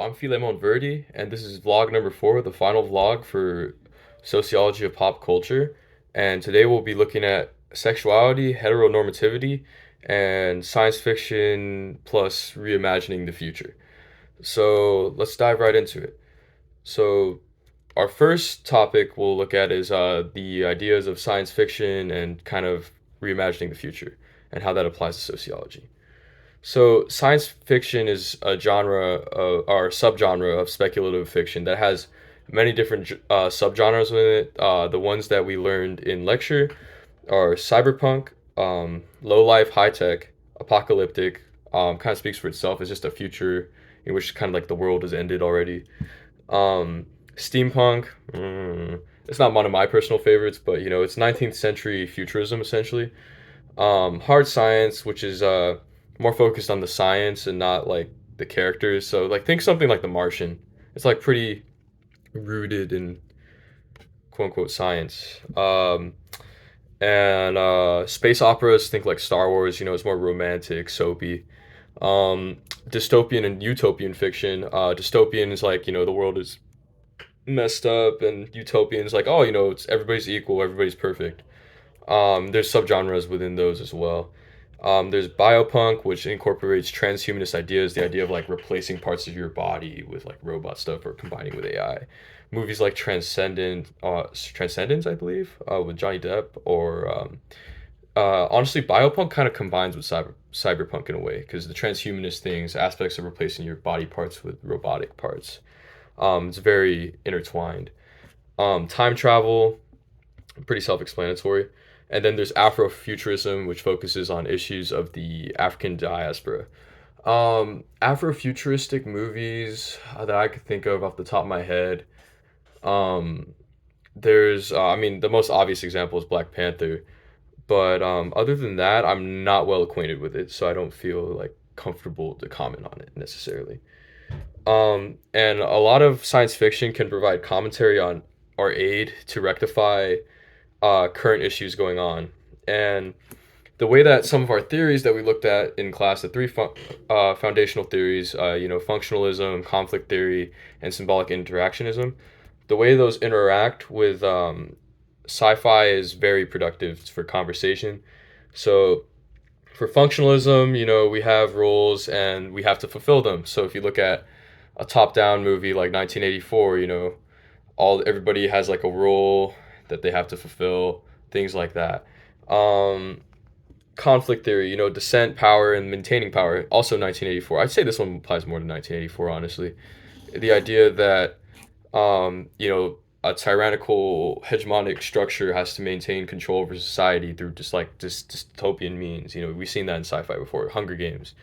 I'm Philemon Verdi, and this is vlog number 4, the final vlog for Sociology of Pop Culture. And today we'll be looking at sexuality, heteronormativity, and science fiction plus reimagining the future. So let's dive right into it. So our first topic we'll look at is the ideas of science fiction and kind of reimagining the future and how that applies to sociology. So science fiction is a genre or subgenre of speculative fiction that has many different subgenres within it. The ones that we learned in lecture are cyberpunk, low life, high tech, apocalyptic. Kind of speaks for itself. It's just a future in which kind of like the world has ended already. Steampunk. It's not one of my personal favorites, but it's 19th century futurism essentially. Hard science, which is more focused on the science and not like the characters. So like think something like The Martian. It's like pretty rooted in quote unquote science. And space operas, think like Star Wars. It's more romantic, soapy. Dystopian and utopian fiction. Dystopian is like the world is messed up, and utopian is like it's everybody's equal, everybody's perfect. There's subgenres within those as well. There's biopunk, which incorporates transhumanist ideas, the idea of like replacing parts of your body with like robot stuff or combining with AI. Movies like Transcendence, I believe, with Johnny Depp, or honestly, biopunk kind of combines with cyberpunk in a way because the transhumanist things, aspects of replacing your body parts with robotic parts, it's very intertwined. Time travel, pretty self-explanatory. And then there's Afrofuturism, which focuses on issues of the African diaspora. Afrofuturistic movies that I could think of off the top of my head. Um, I mean, the most obvious example is Black Panther. But other than that, I'm not well acquainted with it, so I don't feel like comfortable to comment on it necessarily. And a lot of science fiction can provide commentary on or aid to rectify current issues going on. And the way that some of our theories that we looked at in class, the three foundational theories, functionalism, conflict theory, and symbolic interactionism, the way those interact with sci-fi is very productive for conversation. So for functionalism, we have rules and we have to fulfill them. So if you look at a top-down movie like 1984, all everybody has like a role that they have to fulfill, things like that. Um, Conflict theory, dissent, power, and maintaining power. Also 1984. I'd say this one applies more to 1984, honestly. The idea that a tyrannical hegemonic structure has to maintain control over society through just like dystopian means. We've seen that in sci-fi before, Hunger Games.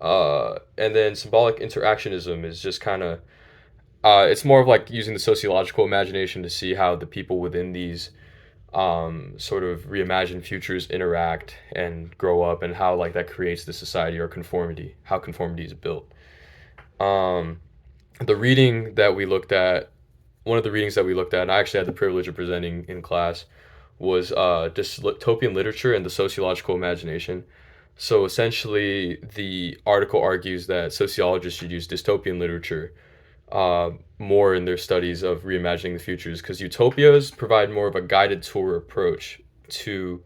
And then symbolic interactionism is just kind of it's more of like using the sociological imagination to see how the people within these sort of reimagined futures interact and grow up, and how like that creates the society or conformity, how conformity is built. Um, the reading that we looked at, one of the readings that we looked at, and I actually had the privilege of presenting in class, was dystopian literature and the sociological imagination. So essentially, the article argues that sociologists should use dystopian literature more in their studies of reimagining the futures, because utopias provide more of a guided tour approach to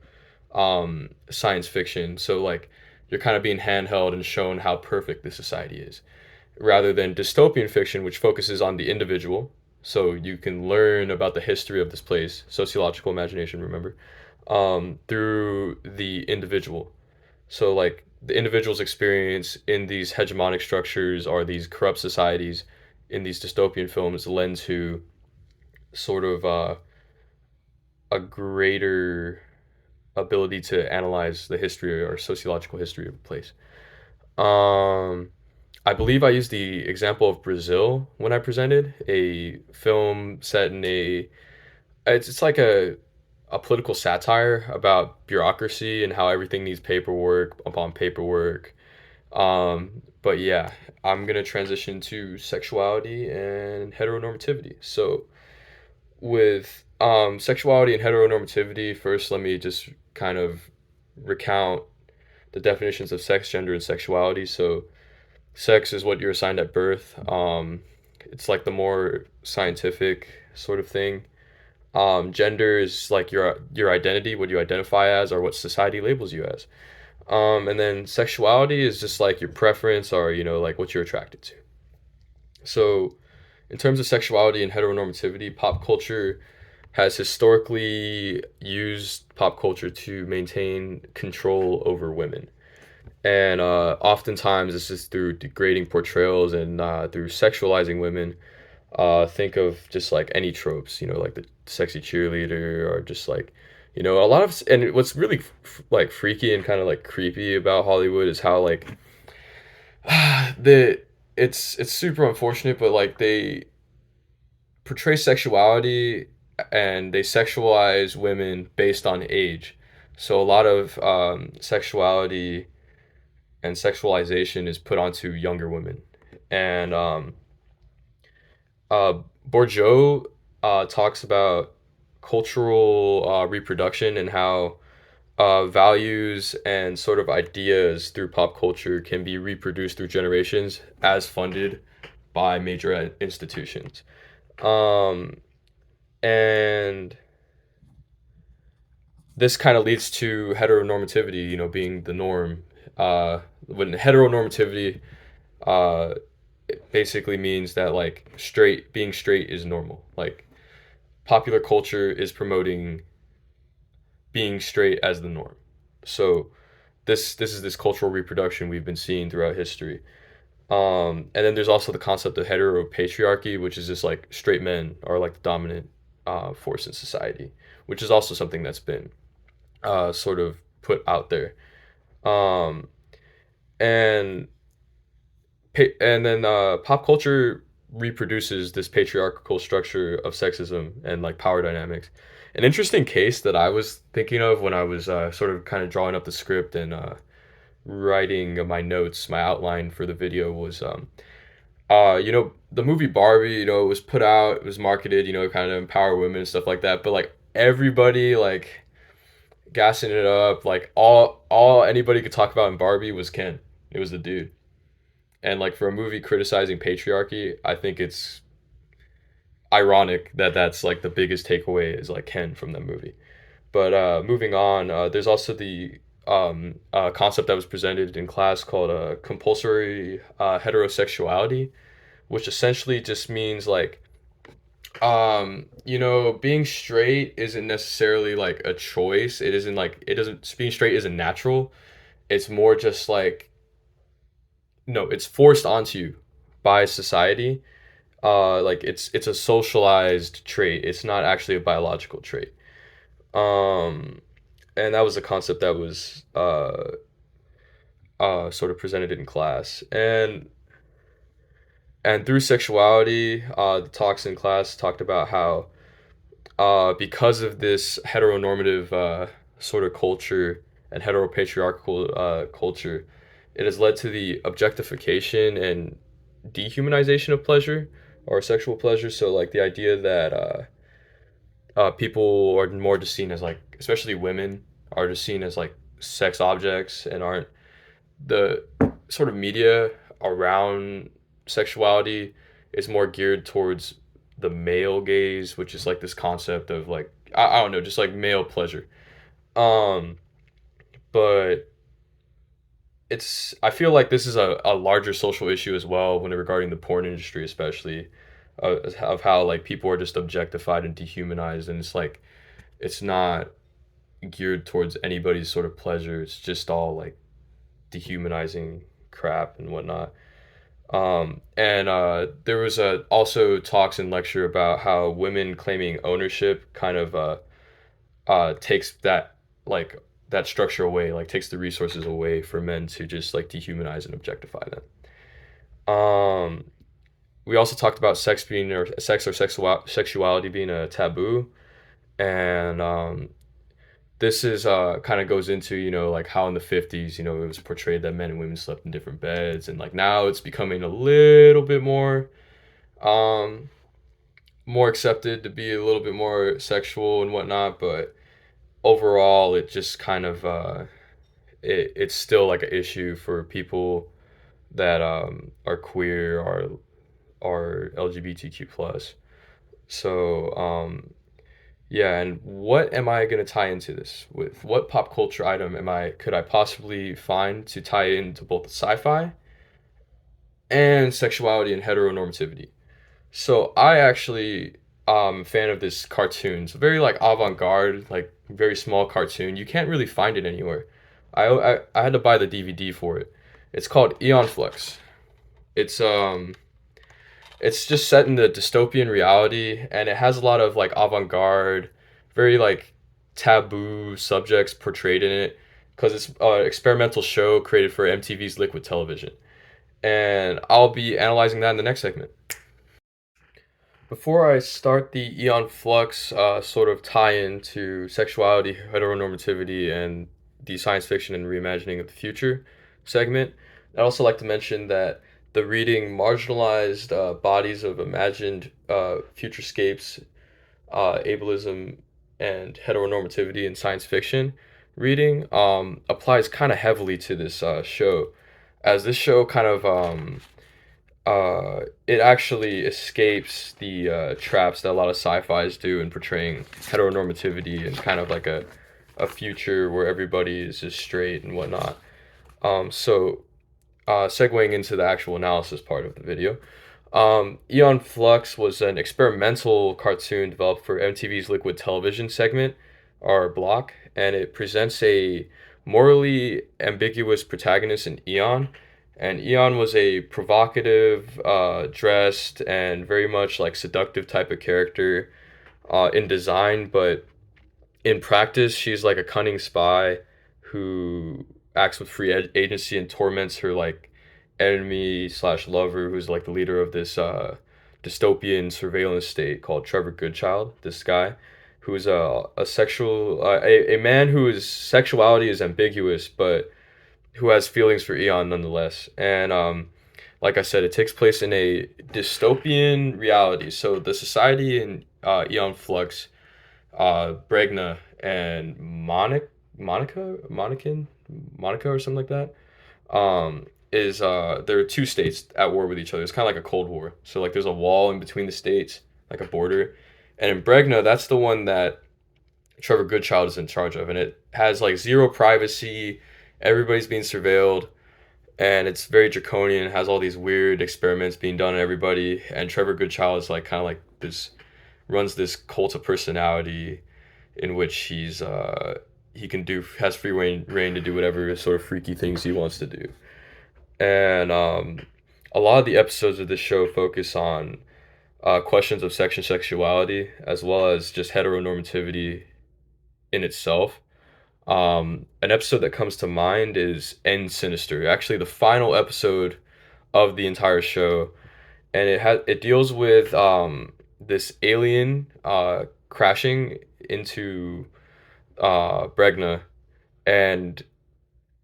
science fiction. So like you're kind of being handheld and shown how perfect the society is, rather than dystopian fiction, which focuses on the individual. So you can learn about the history of this place, sociological imagination, remember, through the individual. So like the individual's experience in these hegemonic structures or these corrupt societies in these dystopian films lend to sort of a greater ability to analyze the history or sociological history of a place. Um, I believe I used the example of Brazil when I presented a film set in it's like a political satire about bureaucracy and how everything needs paperwork upon paperwork. But yeah, I'm gonna transition to sexuality and heteronormativity. So with sexuality and heteronormativity, first let me just kind of recount the definitions of sex, gender, and sexuality. So Sex is what you're assigned at birth. It's like the more scientific sort of thing. Gender is like your identity, what you identify as, or what society labels you as. And then sexuality is just like your preference, or like what you're attracted to. So, in terms of sexuality and heteronormativity, pop culture has historically used pop culture to maintain control over women. And oftentimes, this is through degrading portrayals and through sexualizing women. Think of just like any tropes, like the sexy cheerleader, or just like, a lot of, and what's really like freaky and kind of like creepy about Hollywood is how like the it's super unfortunate, but like they portray sexuality and they sexualize women based on age. So a lot of sexuality and sexualization is put onto younger women. And uh, Bourdieu talks about cultural reproduction and how values and sort of ideas through pop culture can be reproduced through generations as funded by major institutions. Um, and this kind of leads to heteronormativity, being the norm. When heteronormativity uh, it basically means that like being straight is normal. Like popular culture is promoting being straight as the norm. So this is this cultural reproduction we've been seeing throughout history. And then there's also the concept of heteropatriarchy, which is just like straight men are like the dominant force in society, which is also something that's been sort of put out there. Um, and and then pop culture reproduces this patriarchal structure of sexism and like power dynamics. An interesting case that I was thinking of when I was sort of kind of drawing up the script and writing my notes, my outline for the video was the movie Barbie, it was put out, it was marketed, kind of empower women and stuff like that, but like everybody like gassing it up, like all anybody could talk about in Barbie was Ken. It was the dude. And like for a movie criticizing patriarchy, I think it's ironic that that's like the biggest takeaway is like Ken from that movie. But moving on, there's also the concept that was presented in class called compulsory heterosexuality, which essentially just means like being straight isn't necessarily like a choice. It isn't like it doesn't being straight isn't natural. It's more just like no, it's forced onto you by society. Like it's a socialized trait. It's not actually a biological trait. Um, and that was a concept that was sort of presented in class. And through sexuality, the talks in class talked about how because of this heteronormative sort of culture and heteropatriarchal culture, it has led to the objectification and dehumanization of pleasure or sexual pleasure. So, like the idea that people are more just seen as like, especially women, are just seen as like sex objects and aren't the sort of media around sexuality is more geared towards the male gaze, which is like this concept of like I don't know, just like male pleasure. Um, but it's I feel like this is a larger social issue as well when regarding the porn industry, especially of how like people are just objectified and dehumanized, and it's like it's not geared towards anybody's sort of pleasure. It's just all like dehumanizing crap and whatnot. And there was also talks and lecture about how women claiming ownership kind of takes that like that structure away, like takes the resources away for men to just like dehumanize and objectify them. Um, we also talked about sex or sexuality being a taboo, and this is kind of goes into like how in the 50s it was portrayed that men and women slept in different beds, and like now it's becoming a little bit um more accepted to be a little bit more sexual and whatnot, but overall it just kind of it's still like an issue for people that are queer, are LGBTQ plus. So yeah, and what am I gonna tie into this with? What pop culture item am I could I possibly find to tie into both sci-fi and sexuality and heteronormativity? So I actually fan of this cartoon. It's a very like avant-garde, like very small cartoon. You can't really find it anywhere. I had to buy the DVD for it. It's called Eon Flux. It's it's just set in the dystopian reality, and it has a lot of like avant-garde, very like taboo subjects portrayed in it because it's an experimental show created for MTV's Liquid Television. And I'll be analyzing that in the next segment. Before I start the Eon Flux sort of tie in to sexuality, heteronormativity, and the science fiction and reimagining of the future segment, I'd also like to mention that the reading marginalized bodies of imagined futurescapes, ableism, and heteronormativity in science fiction reading applies kind of heavily to this show, as this show kind of it actually escapes the traps that a lot of sci-fis do in portraying heteronormativity and kind of like a future where everybody is just straight and whatnot. Segueing into the actual analysis part of the video, Eon Flux was an experimental cartoon developed for MTV's Liquid Television segment, or block, and it presents a morally ambiguous protagonist in Eon. And Eon was a provocative, dressed, and very much like seductive type of character in design, but in practice, she's like a cunning spy who acts with free agency and torments her like enemy slash lover, who's like the leader of this dystopian surveillance state called Trevor Goodchild. This guy, who's a man whose sexuality is ambiguous, but who has feelings for Eon nonetheless. And like I said, it takes place in a dystopian reality. So the society in Eon Flux, Bregna and Monica or something like that. Is There are two states at war with each other. It's kind of like a Cold War. So like there's a wall in between the states, like a border. And in Bregna, that's the one that Trevor Goodchild is in charge of, and it has like zero privacy. Everybody's being surveilled, and it's very draconian. It has all these weird experiments being done on everybody. And Trevor Goodchild is like kind of like this runs this cult of personality in which he can do has free reign to do whatever sort of freaky things he wants to do. And a lot of the episodes of this show focus on questions of sex and sexuality, as well as just heteronormativity in itself. An episode that comes to mind is End Sinister, actually the final episode of the entire show, and it deals with this alien crashing into Bregna, and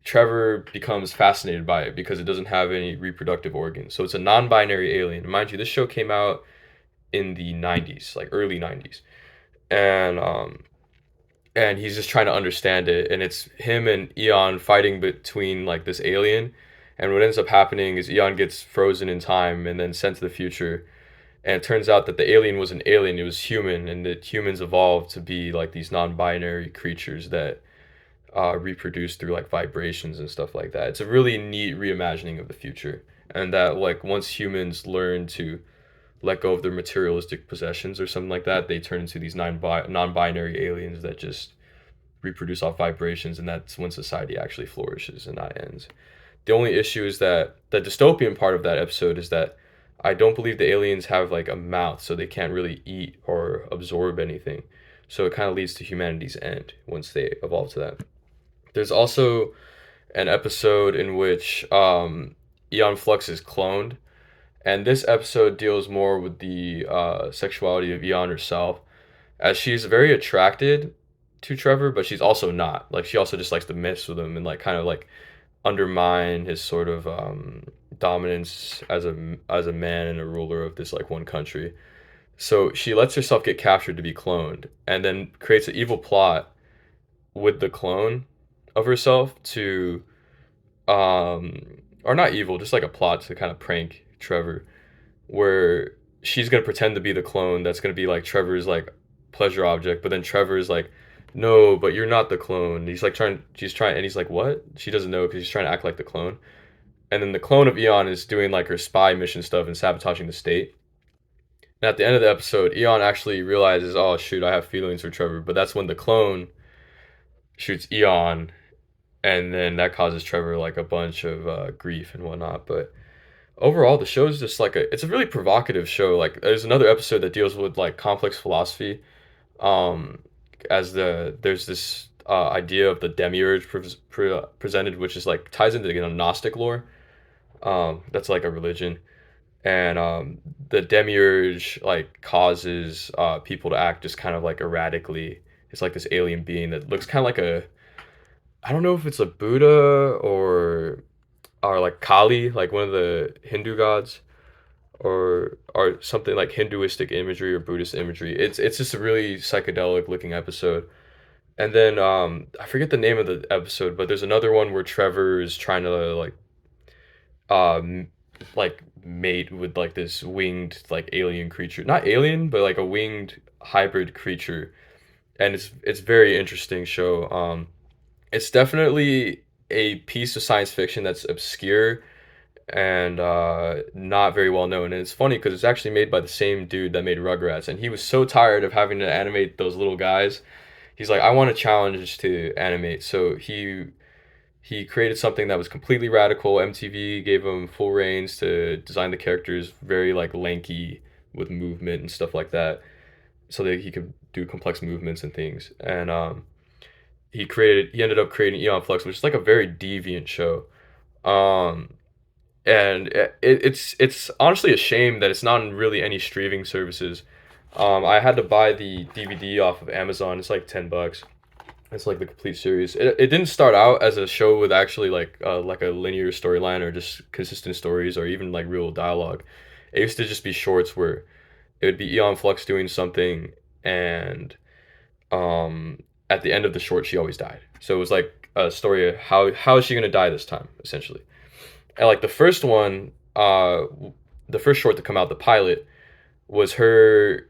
Trevor becomes fascinated by it because it doesn't have any reproductive organs. So it's a non-binary alien. Mind you, this show came out in the '90s, like early '90s, and he's just trying to understand it. And it's him and Eon fighting between like this alien. And what ends up happening is Eon gets frozen in time and then sent to the future. And it turns out that the alien was an alien; it was human, and that humans evolved to be like these non-binary creatures that reproduce through like vibrations and stuff like that. It's a really neat reimagining of the future, and that like once humans learn to let go of their materialistic possessions or something like that, they turn into these non-binary aliens that just reproduce off vibrations, and that's when society actually flourishes and not ends. The only issue is that the dystopian part of that episode is that I don't believe the aliens have like a mouth, so they can't really eat or absorb anything. So it kind of leads to humanity's end once they evolve to that. There's also an episode in which Eon Flux is cloned, and this episode deals more with the sexuality of Eon herself, as she's very attracted to Trevor, but she's also not. Like she also just likes to mess with him and like kind of like undermine his sort of dominance as a man and a ruler of this like one country. So she lets herself get captured to be cloned, and then creates an evil plot with the clone of herself to um, or not evil, just like a plot to kind of prank Trevor, where she's gonna pretend to be the clone that's gonna be like Trevor's like pleasure object, but then Trevor's like, no, but you're not the clone. He's like she's trying, and he's like, what? She doesn't know because he's trying to act like the clone. And then the clone of Eon is doing like her spy mission stuff and sabotaging the state. And at the end of the episode, Eon actually realizes, oh shoot, I have feelings for Trevor. But that's when the clone shoots Eon, and then that causes Trevor like a bunch of grief and whatnot. But overall, the show is just like it's a really provocative show. Like there's another episode that deals with like complex philosophy. Um, as there's this idea of the demiurge presented, which is like ties into the Gnostic lore. That's like a religion, and the demiurge like causes people to act just kind of like erratically. It's like this alien being that looks kind of like a, I don't know if it's a Buddha or like Kali, like one of the Hindu gods, or something like Hinduistic imagery or Buddhist imagery. It's just a really psychedelic looking episode. And then I forget the name of the episode, but there's another one where Trevor is trying to um like mate with like this winged like alien creature. Not alien, but like a winged hybrid creature. And it's very interesting show. It's definitely a piece of science fiction that's obscure and not very well known. And it's funny because it's actually made by the same dude that made Rugrats, and he was so tired of having to animate those little guys. He's like, I want a challenge to animate. So he created something that was completely radical. MTV gave him full reins to design the characters, very like lanky with movement and stuff like that, so that he could do complex movements and things. And he ended up creating Eon Flux, which is like a very deviant show. Um, and it's honestly a shame that it's not in really any streaming services. I had to buy the DVD off of Amazon. It's like $10. It's like the complete series. It didn't start out as a show with actually like a linear storyline or just consistent stories or even like real dialogue. It used to just be shorts where it would be Eon Flux doing something, and at the end of the short she always died. So it was like a story of how is she gonna die this time, essentially. And like the first short to come out, the pilot, was her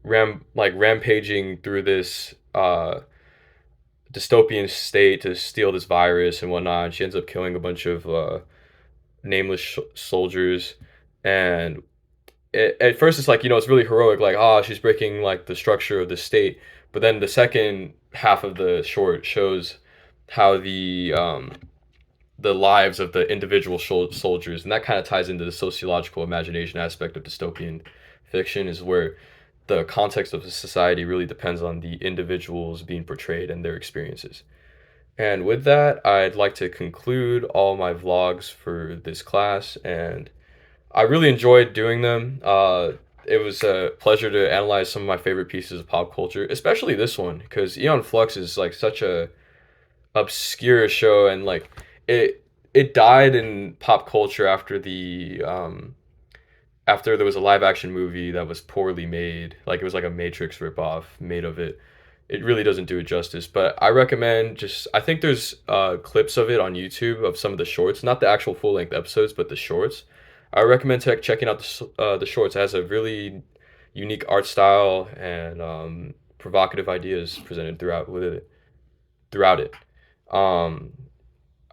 rampaging through this dystopian state to steal this virus and whatnot. And she ends up killing a bunch of nameless soldiers. And at first, it's like, it's really heroic, like, she's breaking like the structure of the state. But then the second half of the short shows how the lives of the individual soldiers, and that kind of ties into the sociological imagination aspect of dystopian fiction, is where the context of the society really depends on the individuals being portrayed and their experiences. And with that, I'd like to conclude all my vlogs for this class, and I really enjoyed doing them. It was a pleasure to analyze some of my favorite pieces of pop culture, especially this one, because Eon Flux is like such a obscure show, and like it died in pop culture after there was a live action movie that was poorly made. Like it was like a Matrix ripoff made of it. It really doesn't do it justice. But I recommend I think there's clips of it on YouTube of some of the shorts, not the actual full length episodes, but the shorts. I recommend checking out the shorts. It has a really unique art style and provocative ideas presented throughout it. Um,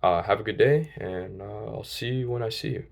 have a good day, and I'll see you when I see you.